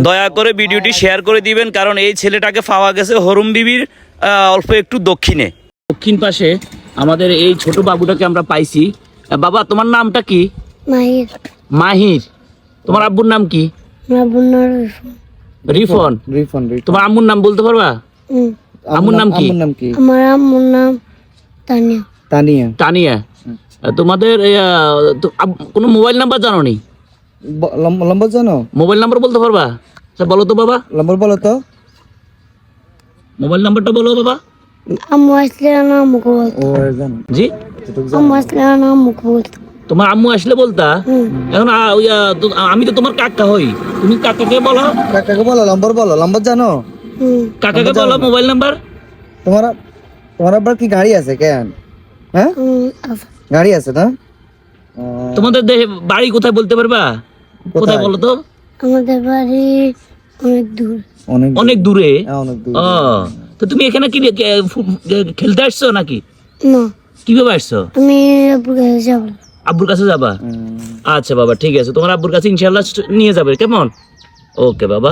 দয়া করে ভিডিওটি শেয়ার করে দিবেন, কারণ এই ছেলেটাকে পাওয়া গেছে হরুম বিবির অল্প একটু দক্ষিণ পাশে। আমাদের এই ছোট বাবুটাকে আমরা পাইছি। বাবা, তোমার নামটা কি? মাহির। মাহির। তোমার আব্বুর নাম কি? রিফন। রিফন। তোমার আম্মুর নাম বলতে পারবা? আম্মুর নাম কি? আমার আম্মুর নাম তানিয়া। তানিয়া। তানিয়া। তোমাদের কোনো মোবাইল নাম্বার জানো নি? নম্বর জানো? মোবাইল নাম্বার বলতে পারবা? বলো তো বাবা, নম্বর বলো তো। মোবাইল নাম্বারটা বলো বাবা। আম্মু আসলে না আম্মুকে বলতো। জি, আম্মু আসলে না আম্মুকে বলতো। তোমার আম্মু আসলে বলতা? এখন আমি তো তোমার কাকা হই, তুমি কাকাকে বলো। কাকাকে বলো, নম্বর বলো। নম্বর জানো? কাকাকে বলো মোবাইল নাম্বার। তোমার তোমার আবার কি গাড়ি আছে কেন? হ্যাঁ, গাড়ি আছে না? তোমাদের বাড়ি কোথায় বলতে পারবা? কোথায় বলো তো? আমাদের বাড়ি অনেক দূর। অনেক দূরে? অনেক দূর। ও, তো তুমি এখানে কি খেলতে আসছো নাকি? না, কিভাবে আসছো? আমি আব্বুর কাছে যাব। আব্বুর কাছে যাবা? আচ্ছা বাবা, ঠিক আছে, তোমার আব্বুর কাছে ইনশাআল্লাহ নিয়ে যাবে, কেমন? ওকে বাবা।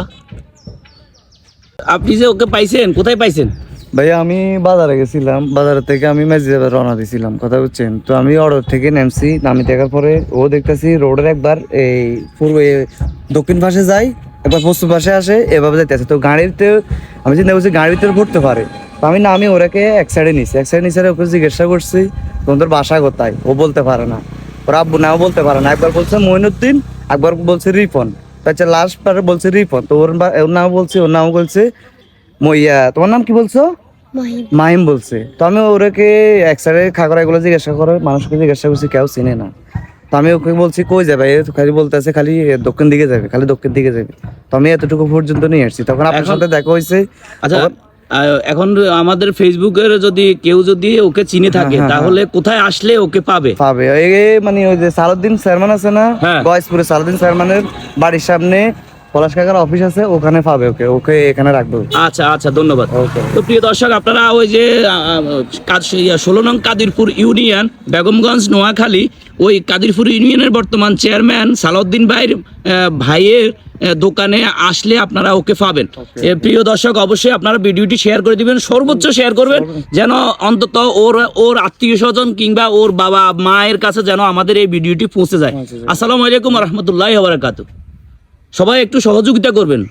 আপনি যে ওকে পাইছেন, কোথায় পাইছেন? ভাইয়া আমি বাজারে গেছিলাম, বাজার থেকে আমি মেজিবাজার রওনা দিয়েছিলাম, কথা বুঝছেন তো। আমি অর্ডার থেকে নামছি, নামি দেখার পরে ও দেখতেছি রোডের একবার এই পূর্ব দক্ষিণ পাশে যাই, একবার পশ্চিম পাশে আসে, এভাবে যাইতেছে। তো গাড়িতে আমি চিন্তা করছি গাড়িতে পড়তে পারে, তো আমি নামি ওরাকে এক সাইডে নিছি, ওকে জিজ্ঞাসা করছি তোমাদের বাসা কোথায়? ও বলতে পারে না, ওর আব্বু নাও বলতে পারে না। একবার বলছে মইনুদ্দিন, একবার বলছে রিপন, তাছাড়া লাস্ট পারে বলছে রিপন। তো ওর নাম বলছে, ওর নাম বলছে মইয়া। তোমার নাম কি বলছো? মাহিম বলছে। তো আমি ওরাকে এক সাইডে খাগড়া এগুলো জিজ্ঞাসা করে মানুষকে জিজ্ঞাসা করছি, কেউ চিনে না। তো আমি ওকে বলছি কই যাবে, খালি বলতেছে খালি দক্ষিণ দিকে যাবে, খালি দক্ষিণ দিকে যাবে। তো আমি এতটুকু পর্যন্ত নিয়ে আসছি, তখন আপনার সাথে দেখা হয়েছে। আচ্ছা, এখন আমাদের ফেসবুকের কেউ যদি ওকে চিনে থাকে, তাহলে কোথায় আসলে ওকে পাবে? মানে ওই যে সালাউদ্দিন চেয়ারম্যান আছে না, গয়েশপুরে সালাউদ্দিন চেয়ারম্যানের বাড়ির সামনে পলাশ কাকার অফিস আছে, ওখানে পাবে। ওকে এখানে রাখবো। আচ্ছা আচ্ছা, ধন্যবাদ। তো প্রিয় দর্শক, আপনারা ওই যে 16 নং কাদিরপুর ইউনিয়ন, বেগমগঞ্জ, নোয়াখালী, ওই কাদিরপুর ইউনিয়নের বর্তমান চেয়ারম্যান সালাউদ্দিন ভাইয়ের দোকানে আসলে আপনারা ওকে পাবেন। প্রিয় দর্শক, অবশ্যই আপনারা ভিডিওটি শেয়ার করে দিবেন, সর্বোচ্চ শেয়ার করবেন, যেন অন্তত ওর আত্মীয় স্বজন কিংবা ওর বাবা মায়ের কাছে যেন আমাদের এই ভিডিওটি পৌঁছে যায়। আসসালামু আলাইকুম ওয়া রাহমাতুল্লাহি ওয়া বারাকাতুহু। সবাই একটু সহযোগিতা করবেন।